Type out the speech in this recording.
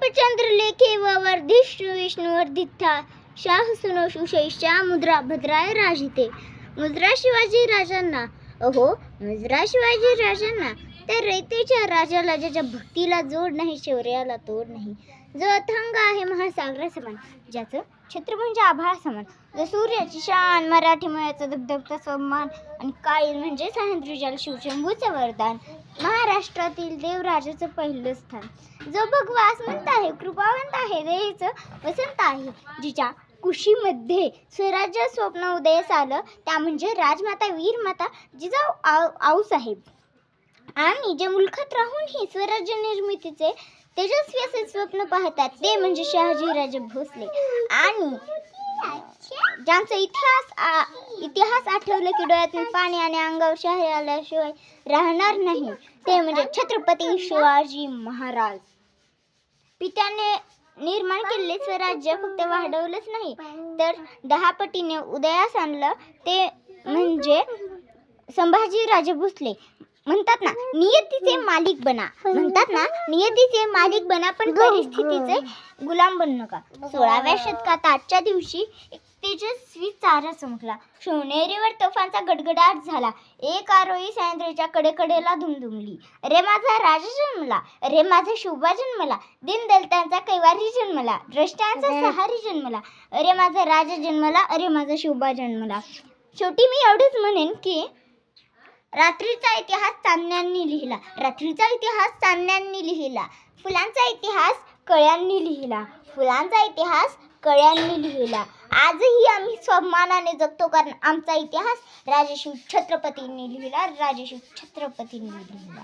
चंद्रलेखे व वर्धिष्णु विष्णुवर्धिता शाह सुनो सुशैषा मुद्रा भद्राय राजिते. मुद्रा शिवाजी राजांना, अहो मुद्रा शिवाजी राजांना, त्या रयतेच्या राजाला ज्याच्या भक्तीला जोड नाही, शौर्याला तोड नाही, जो अथांग आहे महासागरा समान, ज्याचं छत्र म्हणजे आभाळ समान, जो सूर्याची शान, मराठी मुळाचा धबधबता सन्मान, आणि काळी म्हणजे सह्याद्रीच्या शिवशंभूचं वरदान, महाराष्ट्रातील देवराजाचं पहिलं स्थान, जो भगवासमंत आहे, कृपावंत आहे, देवीचं वसंत आहे, जिच्या कुशीमध्ये स्वराज्य स्वप्न उदयास आलं, त्या म्हणजे राजमाता वीरमाता जिजाऊ आऊसाहेब. आणि जे मुलखात राहूनही स्वराज्य निर्मितीचे तेजस्वी असे स्वप्न पाहतात, ते म्हणजे शहाजीराजे भोसले. आणि ज्यांचा इतिहास आठवलं की डोळ्यातून पाणी आणि अंगावर शहारे आल्याशिवाय राहणार नाही, ते म्हणजे छत्रपती शिवाजी महाराज. पित्याने निर्माण केलेले स्वराज्य फक्त वाढवलंच नाही, तर 10 पटीने उदयास आणलं, ते म्हणजे संभाजीराजे भोसले. म्हणतात ना नियतीचे मालिक बना, म्हणतात ना नियतीचे मालिक बना, पण परिस्थितीचे गुलाम बनू नका. 16व्या शतकात आजच्या दिवशी एक तेजस्वी तारा चमकला, शिवनेरीवर तोफांचा गडगडाट झाला, एक आरोही सह्याद्रीच्या कडेकडेला धुमधुमली. अरे माझा राजा जन्मला, अरे माझा शिवबा जन्मला, दीनदलितांचा कैवारी जन्मला, द्रष्ट्यांचा सहारी जन्मला, अरे माझा राजा जन्मला, अरे माझा शिवबा जन्मला. शेवटी मी एवढंच म्हणेन की रात्रीचा इतिहास चांदण्यांनी लिहिला, रात्रीचा इतिहास चांदण्यांनी लिहिला, फुलांचा इतिहास कळ्यांनी लिहिला, फुलांचा इतिहास कळ्यांनी लिहिला. आजही आम्ही स्वाभिमानाने जगतो, कारण आमचा इतिहास राजेशिव छत्रपतींनी लिहिला, राजेशिव छत्रपतींनी लिहिला.